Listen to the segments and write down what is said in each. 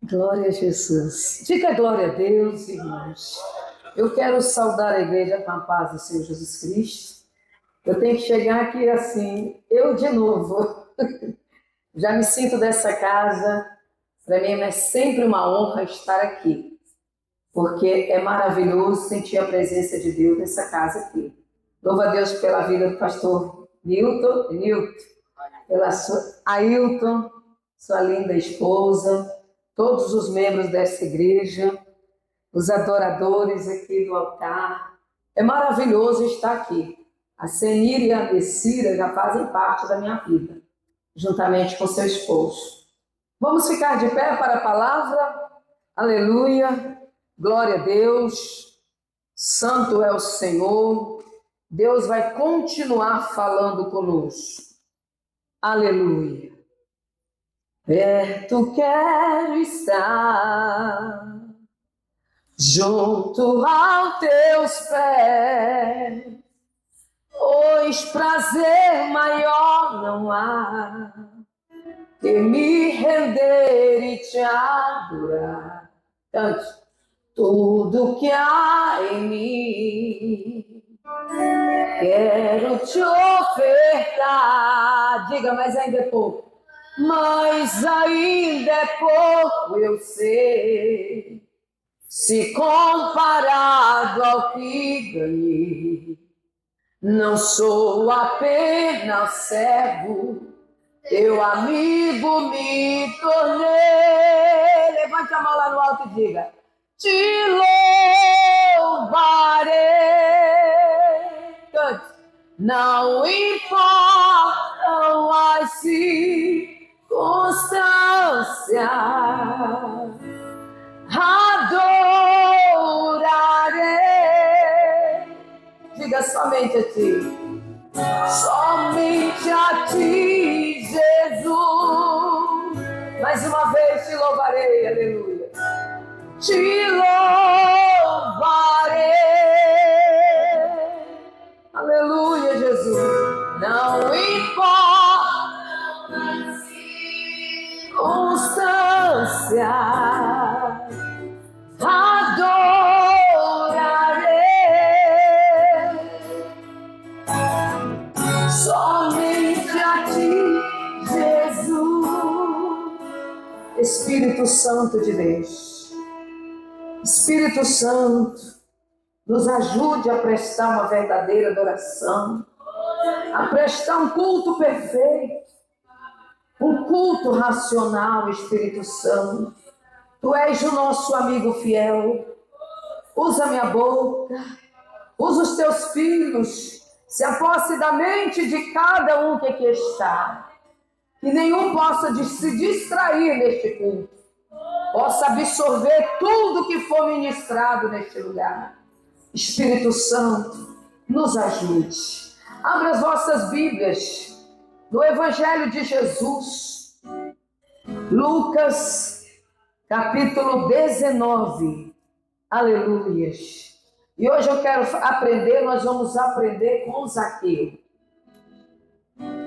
Glória a Jesus. Diga glória a Deus, irmãos. Eu quero saudar a igreja com a paz do Senhor Jesus Cristo. Eu tenho que chegar aqui assim, eu de novo. Já me sinto dessa casa. Para mim é sempre uma honra estar aqui, porque é maravilhoso sentir a presença de Deus nessa casa aqui. Louvo a Deus pela vida do pastor Nilton, pela Ailton, sua linda esposa, todos os membros dessa igreja, os adoradores aqui do altar. É maravilhoso estar aqui. A Senira e a Messira já fazem parte da minha vida, juntamente com seu esposo. Vamos ficar de pé para a palavra? Aleluia! Glória a Deus! Santo é o Senhor! Deus vai continuar falando conosco. Aleluia! Perto quero estar, junto aos teus pés, pois prazer maior não há que me render e te adorar. Cante. Tudo que há em mim quero te ofertar. Diga, mas ainda é pouco. Mas ainda é pouco, eu sei, se comparado ao que ganhei. Não sou apenas servo, teu amigo me tornei. Levante a mão lá no alto e diga: te louvarei. Cante. Não importam as circunstâncias, adorarei. Diga somente a ti. Somente a ti, Jesus. Mais uma vez te louvarei, aleluia. Te louvarei, aleluia, Jesus. Não importa a circunstância, adorarei. Somente a ti, Jesus. Espírito Santo de Deus, Espírito Santo, nos ajude a prestar uma verdadeira adoração, a prestar um culto perfeito, um culto racional, Espírito Santo. Tu és o nosso amigo fiel. Usa minha boca, usa os teus filhos, se aposse da mente de cada um que aqui está, que nenhum possa se distrair neste culto, possa absorver tudo que for ministrado neste lugar. Espírito Santo, nos ajude. Abra as vossas Bíblias no Evangelho de Jesus, Lucas, capítulo 19. Aleluias. E hoje eu quero aprender, nós vamos aprender com Zaqueu.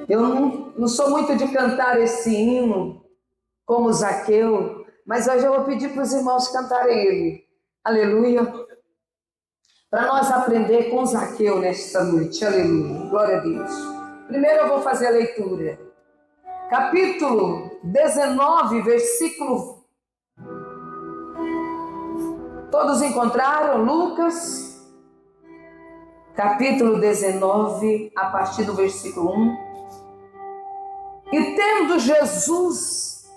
Eu não sou muito de cantar esse hino como Zaqueu, mas hoje eu vou pedir para os irmãos cantarem ele. Aleluia. Para nós aprender com Zaqueu nesta noite. Aleluia. Glória a Deus. Primeiro eu vou fazer a leitura. Capítulo 19, versículo. Todos encontraram? Lucas, capítulo 19, a partir do versículo 1. E tendo Jesus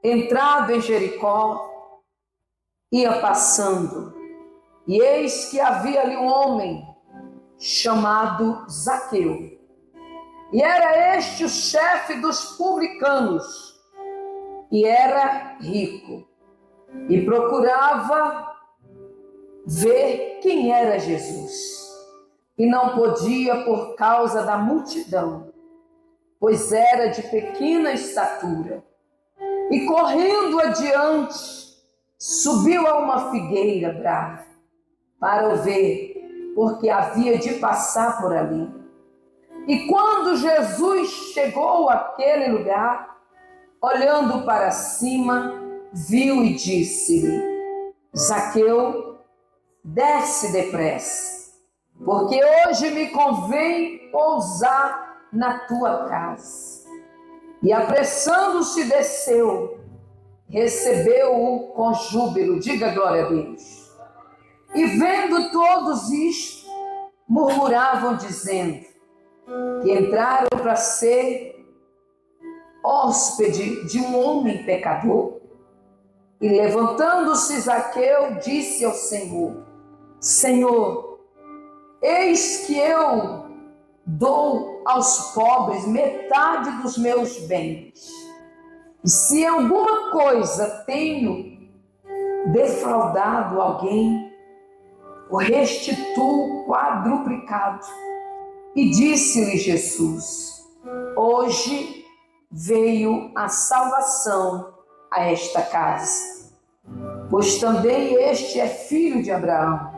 entrado em Jericó, ia passando, e eis que havia ali um homem chamado Zaqueu, e era este o chefe dos publicanos, e era rico, e procurava ver quem era Jesus, e não podia por causa da multidão, pois era de pequena estatura. E correndo adiante, subiu a uma figueira brava, para o ver, porque havia de passar por ali. E quando Jesus chegou àquele lugar, olhando para cima, viu e disse-lhe: Zaqueu, desce depressa, porque hoje me convém pousar na tua casa. E apressando-se desceu, recebeu-o com júbilo, diga glória a Deus. E vendo todos isto, murmuravam dizendo que entraram para ser hóspede de um homem pecador. E levantando-se Zaqueu, disse ao Senhor: Senhor, eis que eu dou aos pobres metade dos meus bens. E se alguma coisa tenho defraudado alguém, o restituo quadruplicado. E disse-lhe Jesus: hoje veio a salvação a esta casa, pois também este é filho de Abraão,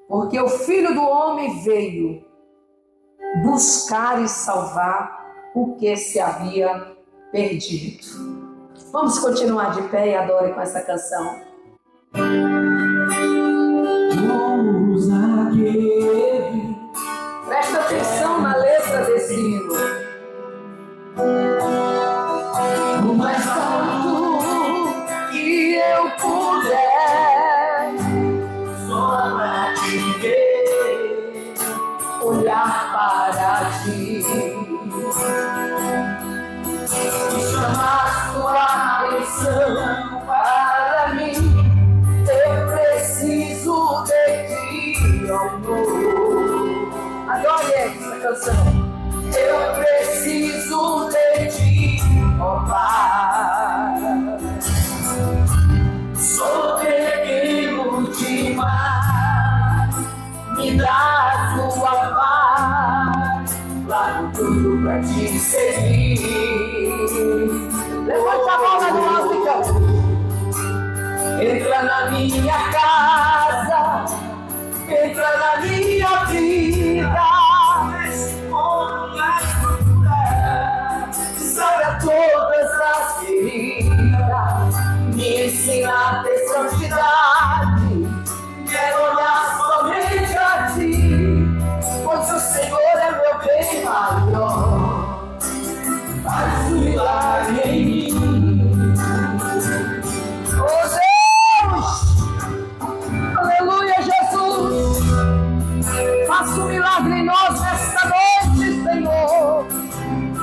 porque o Filho do Homem veio buscar e salvar o que se havia perdido. Vamos continuar de pé e adore com essa canção. Vamos aqui. Presta atenção na letra desse hino. O mais alto que eu puder, só pra te ver, olhar para ti e chamar sua atenção para mim. Eu preciso de ti, amor. Adore essa canção. Eu preciso de ti, ó Pai. Sou pequeno demais, me dá tua paz, largo tudo pra te seguir. Levante a mão no alto e canta. Entra na minha casa, entra na minha vida, sara todas as feridas, me ensina a ter santidade, quero olhar somente a ti, pois o Senhor é meu bem maior, faz um milagre em mim. Oh Deus! Aleluia, Jesus! Faça um milagre em nós nesta noite, Senhor.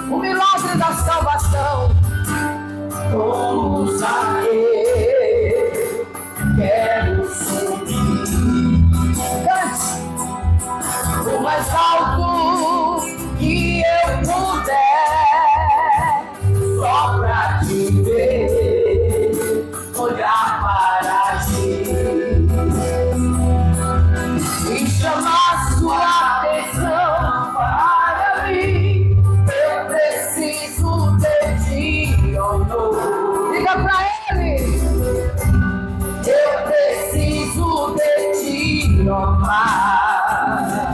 O milagre da salvação. Vamos aqui, quero subir. Cante. O mais alto que eu puder, só pra te ver, olhar para ti e chamar sua atenção para mim. Eu preciso de ti, oh Deus. Diga pra ele. Eu preciso de ti, ó Pai.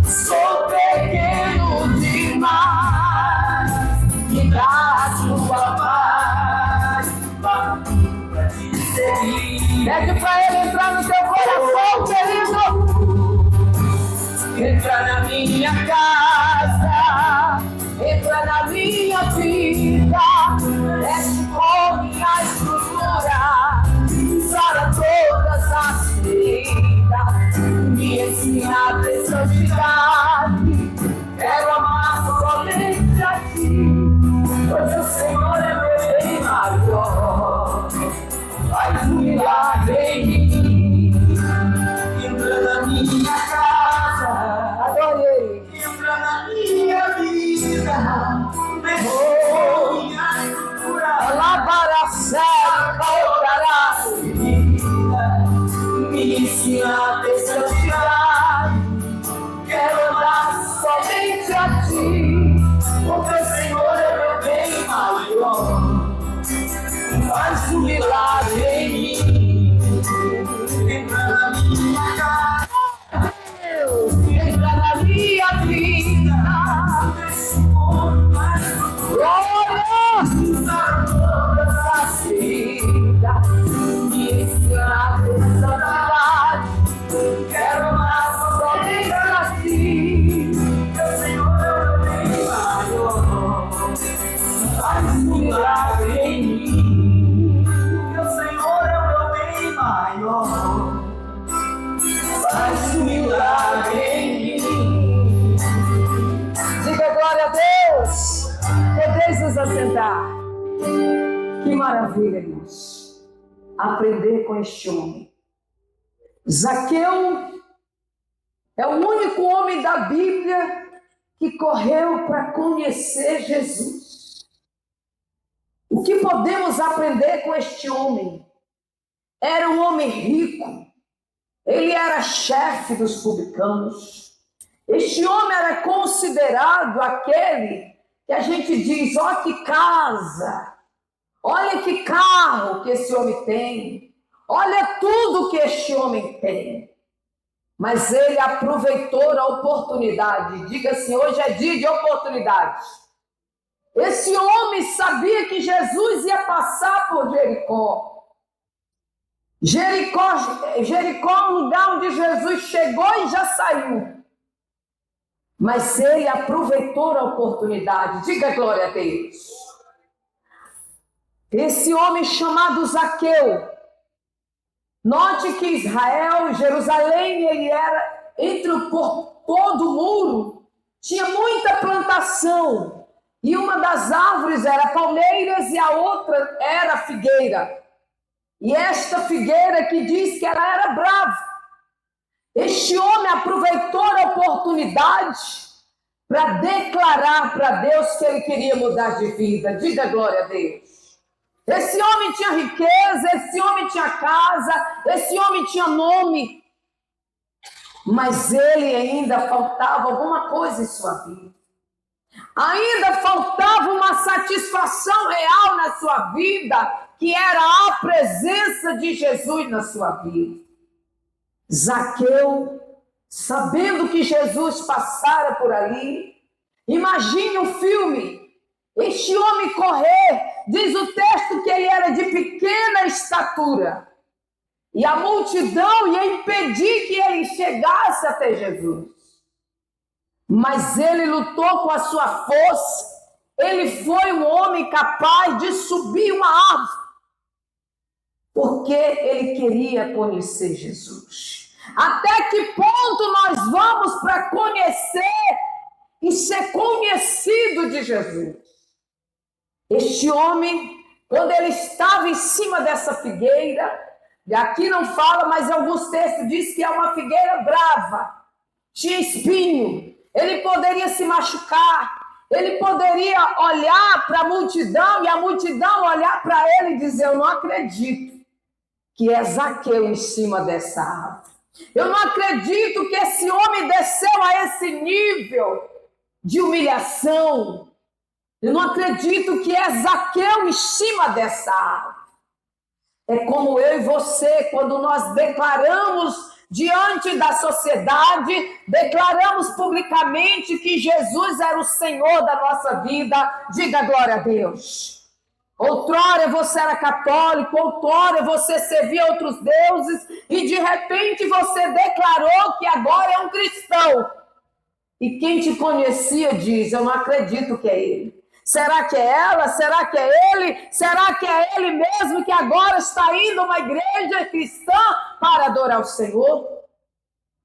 Sou pequeno demais, me dá tua paz, pra te seguir. Pede pra ele entrar no teu coração, querido. Entra na minha casa, entra na minha vida, mexe com minha estrutura, sara todas as feridas, me ensina a ter santidade, quero amar somente a ti, pois o Senhor é meu bem maior, faz um milagre em mim. Entra na minha casa, Adore ele. entra na minha vida, mexe com minha estrutura, Lá para a série, para me ensina a ter santidade, quero andar somente a ti, porque o Senhor é meu bem maior, faz um milagre em mim. Entra na minha casa, entra na minha vida, mexe com minha estrutura, glória! faz um milagre em mim. Meu Senhor é o meu bem maior. Faz um milagre em mim. Diga glória a Deus. Podeis nos assentar. Que maravilha, irmãos. Aprender com este homem. Zaqueu é o único homem da Bíblia que correu para conhecer Jesus. O que podemos aprender com este homem? Era um homem rico. Ele era chefe dos publicanos. Este homem era considerado aquele que a gente diz, ó que casa, olha que carro que esse homem tem, olha tudo que este homem tem. Mas ele aproveitou a oportunidade. Diga assim, hoje é dia de oportunidade. Esse homem sabia que Jesus ia passar por Jericó. Jericó é um lugar onde Jesus chegou e já saiu. Mas ele aproveitou a oportunidade. Diga glória a Deus. Esse homem chamado Zaqueu. Note que Israel, Jerusalém, ele era por todo o muro. Tinha muita plantação. E uma das árvores era palmeiras e a outra era figueira. E esta figueira que diz que ela era brava. Este homem aproveitou a oportunidade para declarar para Deus que ele queria mudar de vida. Diga glória a Deus. Esse homem tinha riqueza, esse homem tinha casa, esse homem tinha nome. Mas ele ainda faltava alguma coisa em sua vida. Ainda faltava uma satisfação real na sua vida, que era a presença de Jesus na sua vida. Zaqueu, sabendo que Jesus passara por ali, imagine o filme, este homem correr, diz o texto que ele era de pequena estatura, e a multidão ia impedir que ele chegasse até Jesus. Mas ele lutou com a sua força, ele foi um homem capaz de subir uma árvore, porque ele queria conhecer Jesus. Até que ponto nós vamos para conhecer e ser conhecido de Jesus? Este homem, quando ele estava em cima dessa figueira, e aqui não fala, mas em alguns textos diz que é uma figueira brava, tinha espinho, ele poderia se machucar, ele poderia olhar para a multidão e a multidão olhar para ele e dizer, eu não acredito que é Zaqueu em cima dessa árvore. Eu não acredito que esse homem desceu a esse nível de humilhação. Eu não acredito que é Zaqueu em cima dessa árvore. É como eu e você, quando nós declaramos diante da sociedade, declaramos publicamente que Jesus era o Senhor da nossa vida. Diga glória a Deus. Outrora você era católico, outrora você servia outros deuses e de repente você declarou que agora é um cristão. E quem te conhecia diz, eu não acredito que é ele. Será que é ela? Será que é ele? Será que é ele mesmo que agora está indo a uma igreja cristã para adorar o Senhor?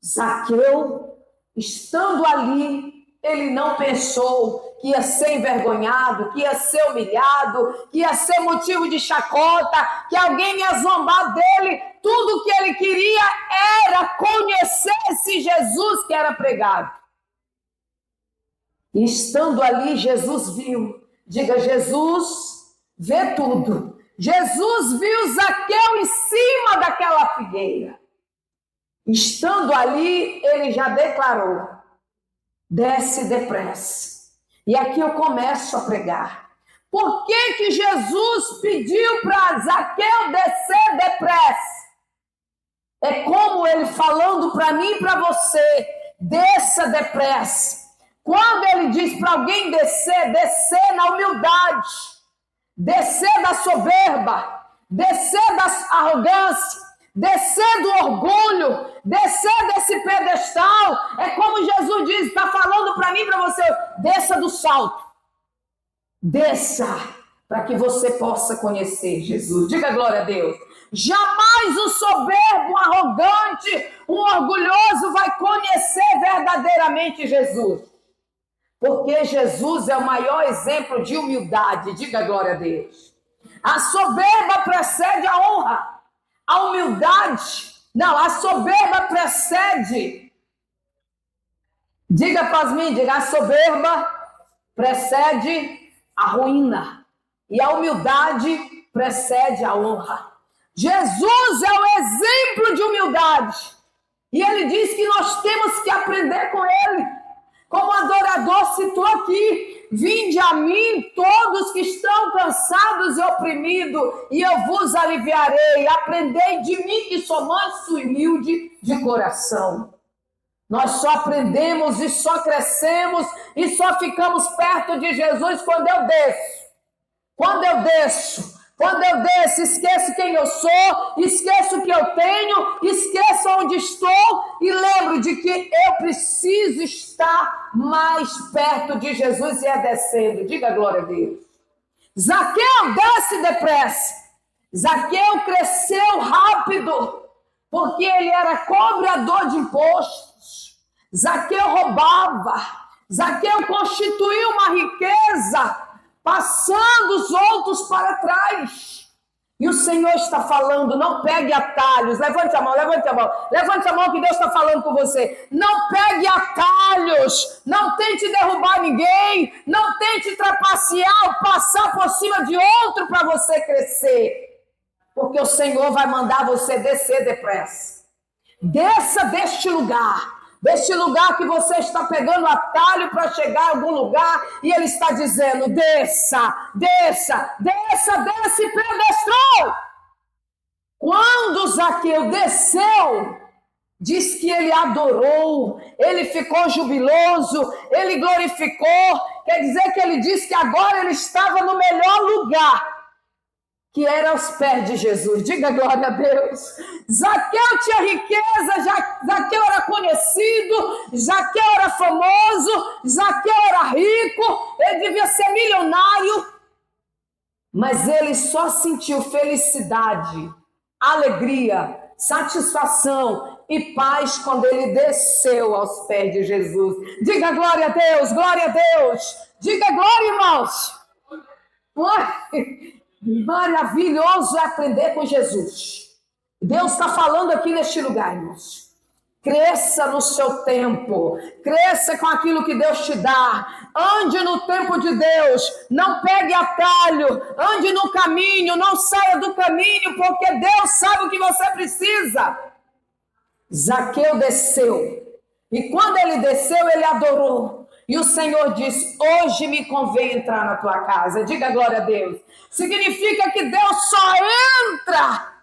Zaqueu, estando ali, ele não pensou que ia ser envergonhado, que ia ser humilhado, que ia ser motivo de chacota, que alguém ia zombar dele. Tudo que ele queria era conhecer esse Jesus que era pregado. E estando ali, Jesus viu. Diga, Jesus vê tudo. Jesus viu Zaqueu em cima daquela figueira. Estando ali, ele já declarou, desce depressa. E aqui eu começo a pregar. Por que Jesus pediu para Zaqueu descer depressa? É como ele falando para mim e para você, desça depressa. Quando ele diz para alguém descer, descer na humildade, descer da soberba, descer da arrogância, descer do orgulho, descer desse pedestal. É como Jesus diz, está falando para mim e para você, desça do salto. Desça. para que você possa conhecer Jesus. Diga glória a Deus. Jamais um soberbo, um arrogante, um orgulhoso vai conhecer verdadeiramente Jesus. Porque Jesus é o maior exemplo de humildade. Diga glória a Deus. A soberba precede a honra. A humildade, não, a soberba precede. Diga para mim, diga, a soberba precede a ruína. E a humildade precede a honra. Jesus é o exemplo de humildade. E ele diz que nós temos que aprender com ele. Como o adorador citou aqui, vinde a mim todos que estão cansados e oprimidos, e eu vos aliviarei. Aprendei de mim que sou manso e humilde de coração. Nós só aprendemos e só crescemos e só ficamos perto de Jesus quando eu desço. Quando eu desço, esqueço quem eu sou, esqueço o que eu tenho, esqueço onde estou e lembro de que eu preciso estar mais perto de Jesus e é descendo. Diga glória a Deus. Zaqueu desce depressa. Zaqueu cresceu rápido, porque ele era cobrador de impostos. Zaqueu roubava. Zaqueu constituiu uma riqueza, passando os outros para trás. E o Senhor está falando, não pegue atalhos. Levante a mão, levante a mão. Levante a mão que Deus está falando com você. Não pegue atalhos. Não tente derrubar ninguém. Não tente trapacear ou passar por cima de outro para você crescer. Porque o Senhor vai mandar você descer depressa. Desça deste lugar. Deste lugar que você está pegando atalho para chegar a algum lugar, e ele está dizendo, desça, desça, desça, desce, pedestrou. Quando Zaqueu desceu, diz que ele adorou, ele ficou jubiloso, ele glorificou, quer dizer que ele disse que agora ele estava no melhor lugar, que era aos pés de Jesus. Diga glória a Deus. Zaqueu tinha riqueza, Zaqueu era conhecido, Zaqueu era famoso, Zaqueu era rico, ele devia ser milionário, mas ele só sentiu felicidade, alegria, satisfação e paz quando ele desceu aos pés de Jesus. Diga glória a Deus, glória a Deus. Diga glória, irmãos. Maravilhoso é aprender com Jesus. Deus está falando aqui neste lugar, irmãos. Cresça no seu tempo, cresça com aquilo que Deus te dá, ande no tempo de Deus, não pegue atalho, ande no caminho, não saia do caminho, porque Deus sabe o que você precisa. Zaqueu desceu, e quando ele desceu, ele adorou. E o Senhor disse, hoje me convém entrar na tua casa. Diga glória a Deus. Significa que Deus só entra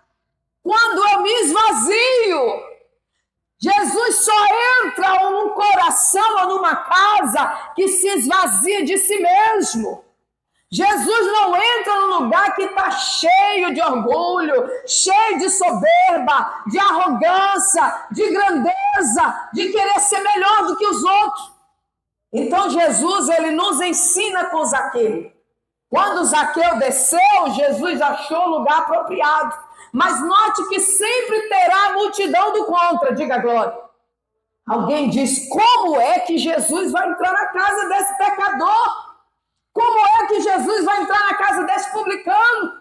quando eu me esvazio. Jesus só entra num coração ou numa casa que se esvazia de si mesmo. Jesus não entra num lugar que está cheio de orgulho, cheio de soberba, de arrogância, de grandeza, de querer ser melhor do que os outros. Então Jesus, ele nos ensina com Zaqueu. Quando Zaqueu desceu, Jesus achou o lugar apropriado. Mas note que sempre terá a multidão do contra. Diga glória. Alguém diz, como é que Jesus vai entrar na casa desse pecador? Como é que Jesus vai entrar na casa desse publicano?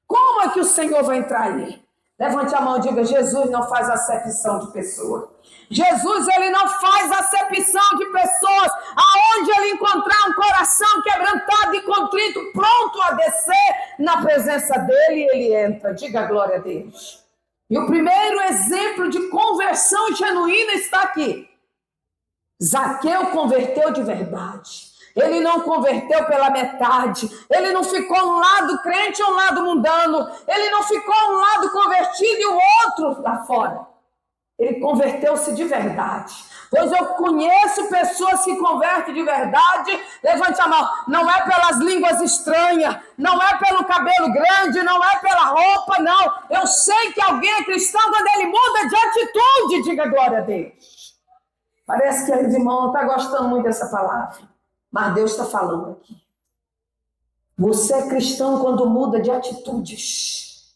Como é que o Senhor vai entrar ali? Levante a mão e diga, Jesus não faz acepção de pessoas. Jesus, ele não faz acepção de pessoas. Aonde ele encontrar um coração quebrantado e contrito, pronto a descer na presença dele, ele entra. Diga glória a Deus. E o primeiro exemplo de conversão genuína está aqui. Zaqueu converteu de verdade. Ele não converteu pela metade. Ele não ficou um lado crente e um lado mundano. Ele não ficou um lado convertido e o outro lá fora. Ele converteu-se de verdade. Pois eu conheço pessoas que convertem de verdade. Levante a mão. Não é pelas línguas estranhas, não é pelo cabelo grande, não é pela roupa, não. Eu sei que alguém é cristão quando ele muda de atitude. Diga glória a Deus. Parece que a irmã não está gostando muito dessa palavra. Mas Deus está falando aqui. Você é cristão quando muda de atitudes.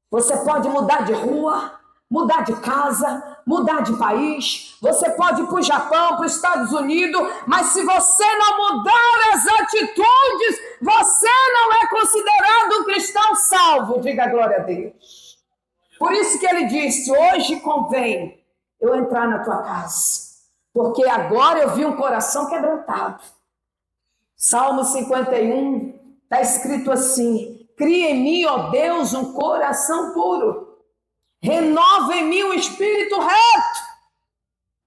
Você pode mudar de rua, mudar de casa, mudar de país. Você pode ir para o Japão, para os Estados Unidos, mas se você não mudar as atitudes, você não é considerado um cristão salvo. Diga glória a Deus. Por isso que ele disse, hoje convém eu entrar na tua casa, porque agora eu vi um coração quebrantado. Salmo 51, está escrito assim, cria em mim, ó Deus, um coração puro, renova em mim um espírito reto.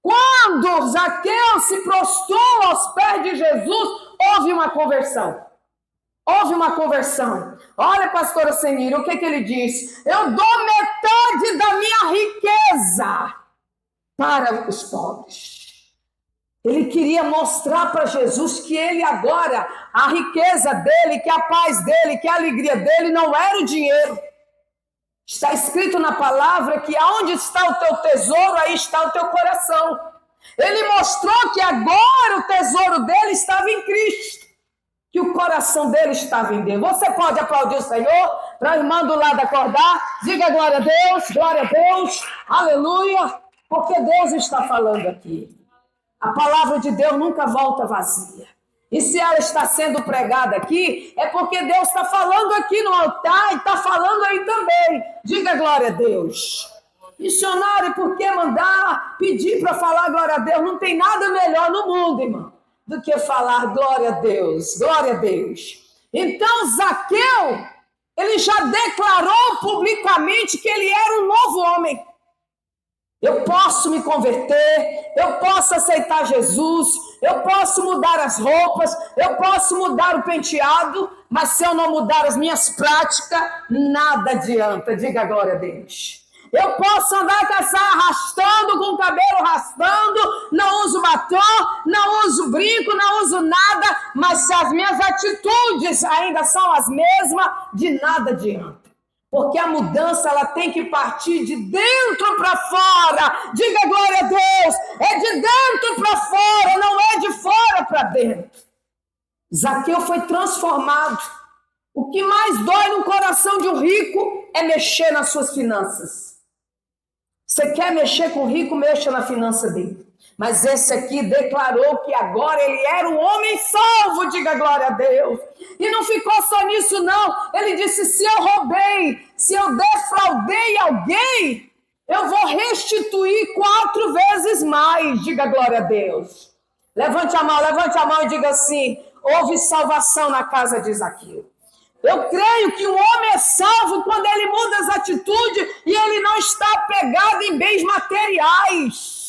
Quando Zaqueu se prostrou aos pés de Jesus, houve uma conversão. Houve uma conversão. Olha, pastora Senira, o que ele disse? Eu dou metade da minha riqueza para os pobres. Ele queria mostrar para Jesus que ele agora, a riqueza dele, que a paz dele, que a alegria dele não era o dinheiro. Está escrito na palavra que aonde está o teu tesouro, aí está o teu coração. Ele mostrou que agora o tesouro dele estava em Cristo, que o coração dele estava em Deus. Você pode aplaudir o Senhor para a irmã do lado acordar? Diga glória a Deus, aleluia, porque Deus está falando aqui. A palavra de Deus nunca volta vazia. E se ela está sendo pregada aqui, é porque Deus está falando aqui no altar e está falando aí também. Diga glória a Deus. Missionário, por que mandar pedir para falar glória a Deus? Não tem nada melhor no mundo, irmão, do que falar glória a Deus, glória a Deus. Então Zaqueu, ele já declarou publicamente que ele era um novo homem. Eu posso me converter, eu posso aceitar Jesus, eu posso mudar as roupas, eu posso mudar o penteado, mas se eu não mudar as minhas práticas, nada adianta. Diga glória a Deus. Eu posso andar arrastando, com o cabelo arrastando, não uso batom, não uso brinco, não uso nada, mas se as minhas atitudes ainda são as mesmas, de nada adianta. Porque a mudança ela tem que partir de dentro para fora. Diga glória a Deus. É de dentro para fora, não é de fora para dentro. Zaqueu foi transformado. O que mais dói no coração de um rico é mexer nas suas finanças. Você quer mexer com o rico, mexa na finança dele. Mas esse aqui declarou que agora ele era um homem salvo, diga glória a Deus. E não ficou só nisso não, ele disse, se eu roubei, se eu defraudei alguém, eu vou restituir 4 vezes mais, diga glória a Deus. Levante a mão e diga assim, houve salvação na casa de Zaqueu. Eu creio que o homem é salvo quando ele muda as atitudes e ele não está apegado em bens materiais.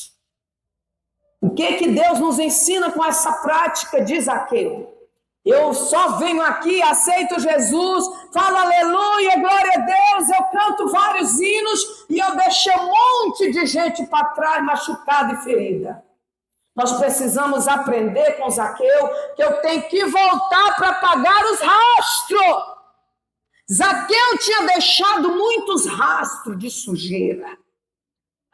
O que Deus nos ensina com essa prática de Zaqueu? Eu só venho aqui, aceito Jesus, falo aleluia, glória a Deus, eu canto vários hinos e eu deixei um monte de gente para trás, machucada e ferida. Nós precisamos aprender com Zaqueu que eu tenho que voltar para pagar os rastros. Zaqueu tinha deixado muitos rastros de sujeira.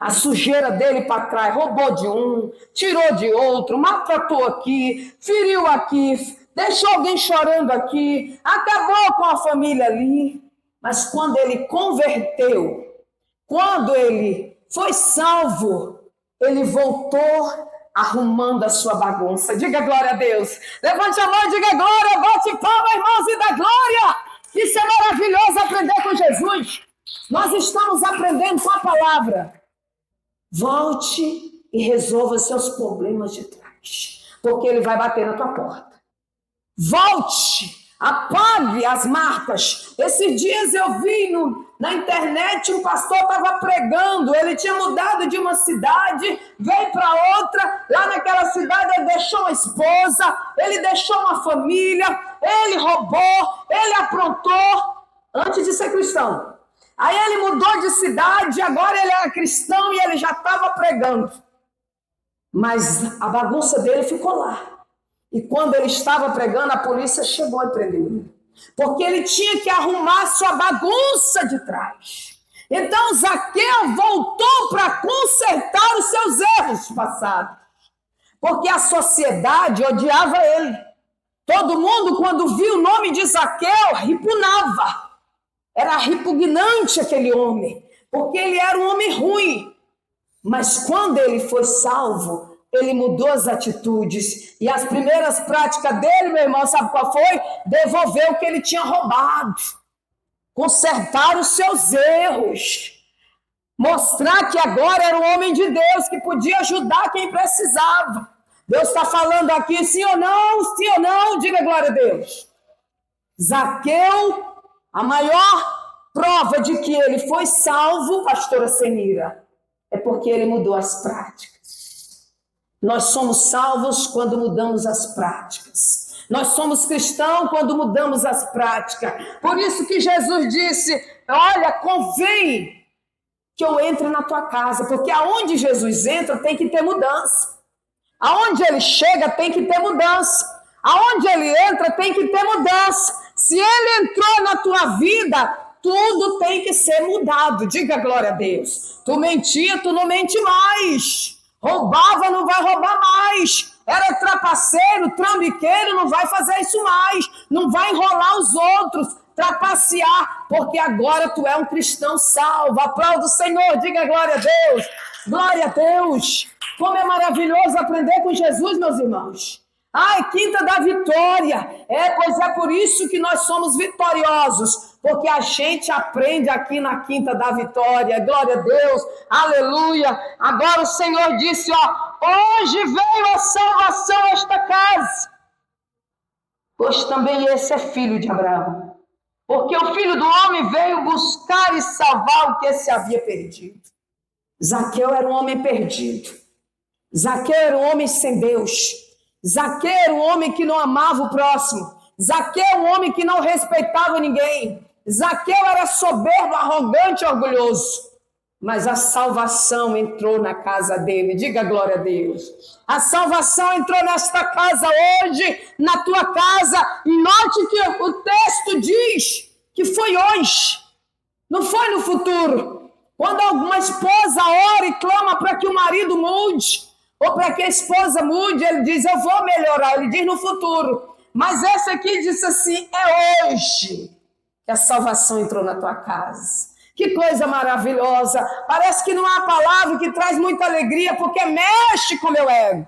A sujeira dele para trás, roubou de um, tirou de outro, maltratou aqui, feriu aqui, deixou alguém chorando aqui, acabou com a família ali. Mas quando ele converteu, quando ele foi salvo, ele voltou arrumando a sua bagunça. Diga glória a Deus. Levante a mão e diga glória, bote palma, irmãos, e dá glória. Isso é maravilhoso aprender com Jesus. Nós estamos aprendendo com a palavra. Volte e resolva seus problemas de trás, porque ele vai bater na tua porta. Volte, apague as marcas. Esses dias eu vi na internet, um pastor estava pregando, ele tinha mudado de uma cidade, veio para outra, lá naquela cidade ele deixou uma esposa, ele deixou uma família, ele roubou, ele aprontou, antes de ser cristão. Aí ele mudou de cidade, agora ele era cristão e ele já estava pregando. Mas a bagunça dele ficou lá. E quando ele estava pregando, a polícia chegou e prendeu ele. Porque ele tinha que arrumar sua bagunça de trás. Então Zaqueu voltou para consertar os seus erros passados. Porque a sociedade odiava ele. Todo mundo, quando viu o nome de Zaqueu, repugnava. Era repugnante aquele homem, porque ele era um homem ruim. Mas quando ele foi salvo, ele mudou as atitudes. E as primeiras práticas dele, meu irmão, sabe qual foi? Devolver o que ele tinha roubado. Consertar os seus erros. Mostrar que agora era um homem de Deus, que podia ajudar quem precisava. Deus está falando aqui, sim ou não, diga glória a Deus. Zaqueu, a maior prova de que ele foi salvo, pastora Senira, é porque ele mudou as práticas. Nós somos salvos quando mudamos as práticas. Nós somos cristãos quando mudamos as práticas. Por isso que Jesus disse, olha, convém que eu entre na tua casa, porque aonde Jesus entra tem que ter mudança. Aonde ele chega tem que ter mudança. Aonde ele entra tem que ter mudança. Se ele entrou na tua vida, tudo tem que ser mudado. Diga glória a Deus. Tu mentia, tu não mente mais. Roubava, não vai roubar mais. Era trapaceiro, trambiqueiro, não vai fazer isso mais. Não vai enrolar os outros, trapacear, porque agora tu é um cristão salvo. Aplauda o Senhor, diga glória a Deus. Glória a Deus. Como é maravilhoso aprender com Jesus, meus irmãos. Ai, quinta da vitória. Pois é por isso que nós somos vitoriosos, porque a gente aprende aqui na quinta da vitória. Glória a Deus, aleluia. Agora o Senhor disse, hoje veio a salvação a esta casa, pois também esse é filho de Abraão. Porque o Filho do Homem veio buscar e salvar o que se havia perdido. Zaqueu era um homem perdido. Zaqueu era um homem sem Deus. Zaqueu era um homem que não amava o próximo. Zaqueu era um homem que não respeitava ninguém. Zaqueu era soberbo, arrogante, orgulhoso. Mas a salvação entrou na casa dele. Diga glória a Deus. A salvação entrou nesta casa hoje, na tua casa. E note que o texto diz que foi hoje, não foi no futuro. Quando alguma esposa ora e clama para que o marido mude, ou para que a esposa mude, ele diz, eu vou melhorar. Ele diz no futuro. Mas essa aqui disse assim, é hoje que a salvação entrou na tua casa. Que coisa maravilhosa. Parece que não há palavra que traz muita alegria, porque mexe com o meu ego.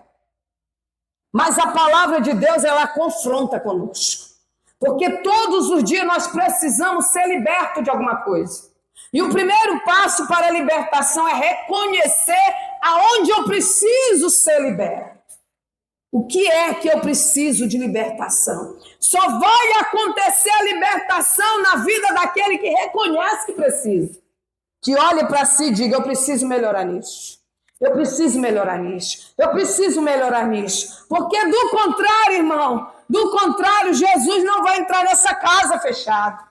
Mas a palavra de Deus, ela confronta conosco. Porque todos os dias nós precisamos ser libertos de alguma coisa. E o primeiro passo para a libertação é reconhecer aonde eu preciso ser liberto. O que é que eu preciso de libertação? Só vai acontecer a libertação na vida daquele que reconhece que precisa. Que olhe para si e diga, eu preciso melhorar nisso. Eu preciso melhorar nisso. Eu preciso melhorar nisso. Porque do contrário, irmão, do contrário, Jesus não vai entrar nessa casa fechada.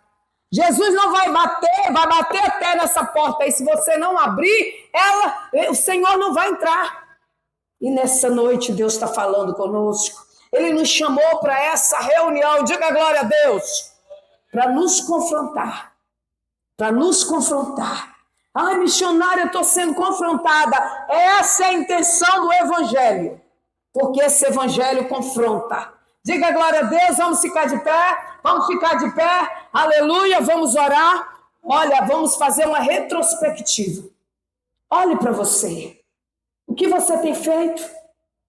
Jesus não vai bater até nessa porta aí. Se você não abrir, o Senhor não vai entrar. E nessa noite Deus está falando conosco. Ele nos chamou para essa reunião, diga glória a Deus, para nos confrontar. Para nos confrontar. Ai, missionária, eu estou sendo confrontada. Essa é a intenção do Evangelho. Porque esse Evangelho confronta. Diga glória a Deus, vamos ficar de pé. Vamos ficar de pé, aleluia, vamos orar. Olha, vamos fazer uma retrospectiva. Olhe para você. O que você tem feito?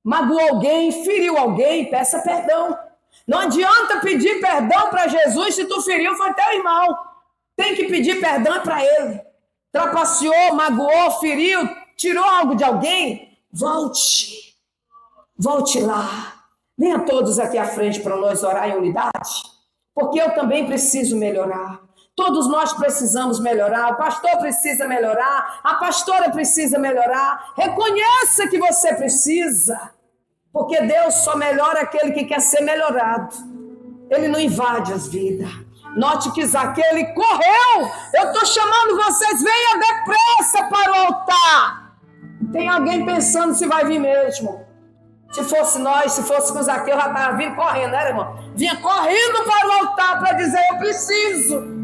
Magoou alguém, feriu alguém, peça perdão. Não adianta pedir perdão para Jesus se tu feriu, foi teu irmão. Tem que pedir perdão para ele. Trapaceou, magoou, feriu, tirou algo de alguém? Volte lá. Venha todos aqui à frente para nós orar em unidade. Porque eu também preciso melhorar. Todos nós precisamos melhorar. O pastor precisa melhorar. A pastora precisa melhorar. Reconheça que você precisa. Porque Deus só melhora aquele que quer ser melhorado. Ele não invade as vidas. Note que Zaqueu, ele correu. Eu estou chamando vocês, venham depressa para o altar. Tem alguém pensando se vai vir mesmo. Se fosse nós, se fosse com Zaqueu, já estava vindo correndo, né, irmão? Vinha correndo para o altar para dizer, eu preciso.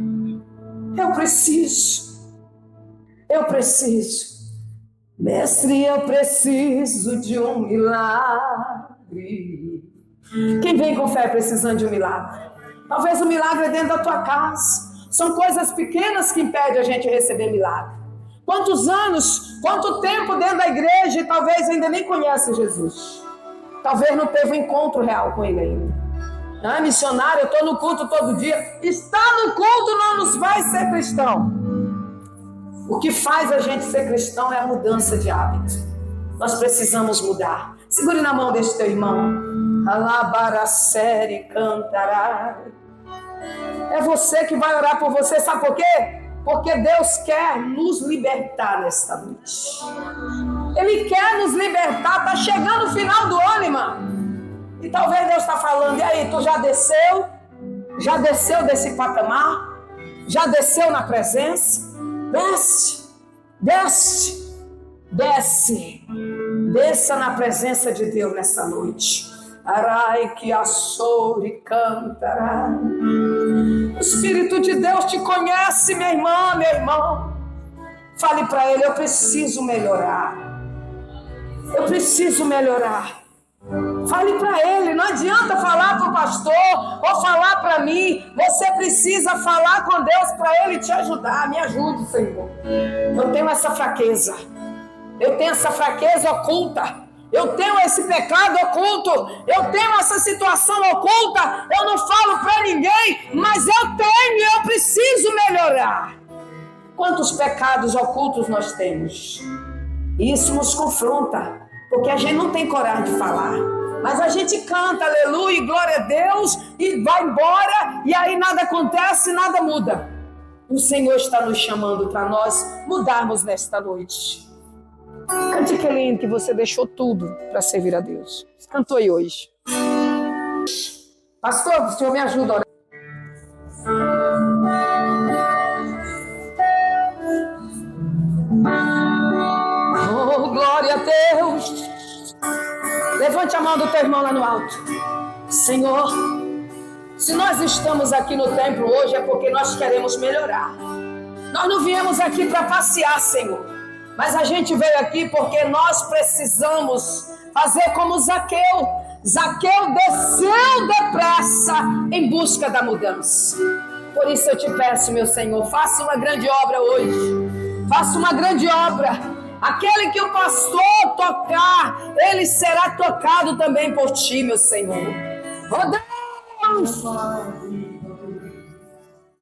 Mestre, eu preciso de um milagre. Quem vem com fé precisando de um milagre? Talvez o milagre é dentro da tua casa. São coisas pequenas que impedem a gente receber milagre. Quantos anos, quanto tempo dentro da igreja e talvez ainda nem conhece Jesus. Talvez não teve um encontro real com ele ainda. Ah, missionário, eu estou no culto todo dia. Está no culto não nos faz ser cristão. O que faz a gente ser cristão é a mudança de hábito. Nós precisamos mudar. Segure na mão deste teu irmão. Alabaracere cantará. É você que vai orar por você. Sabe por quê? Porque Deus quer nos libertar nesta noite. Ele quer nos libertar. Está chegando o final do ano, irmão. E talvez Deus está falando, e aí, tu já desceu? Já desceu desse patamar? Já desceu na presença? Desce, desce, desce. Desça na presença de Deus nessa noite. Arai que açoure cantará. O Espírito de Deus te conhece, minha irmã, meu irmão. Fale para ele, eu preciso melhorar. Eu preciso melhorar. Fale para ele, não adianta falar para o pastor ou falar para mim. Você precisa falar com Deus para ele te ajudar. Me ajude, Senhor. Eu tenho essa fraqueza. Eu tenho essa fraqueza oculta. Eu tenho esse pecado oculto. Eu tenho essa situação oculta. Eu não falo para ninguém, mas eu tenho e eu preciso melhorar. Quantos pecados ocultos nós temos? Isso nos confronta. Porque a gente não tem coragem de falar. Mas a gente canta, aleluia, glória a Deus, e vai embora, e aí nada acontece, nada muda. O Senhor está nos chamando para nós mudarmos nesta noite. Cante aquele hino que você deixou tudo para servir a Deus. Cantou aí hoje. Pastor, o Senhor me ajuda a orar. Oh, glória a Deus. Levante a mão do teu irmão lá no alto. Senhor, se nós estamos aqui no templo hoje é porque nós queremos melhorar. Nós não viemos aqui para passear, Senhor. Mas a gente veio aqui porque nós precisamos fazer como Zaqueu. Zaqueu desceu depressa em busca da mudança. Por isso eu te peço, meu Senhor, faça uma grande obra hoje. Faça uma grande obra. Aquele que o pastor tocar, ele será tocado também por ti, meu Senhor. Oh Deus!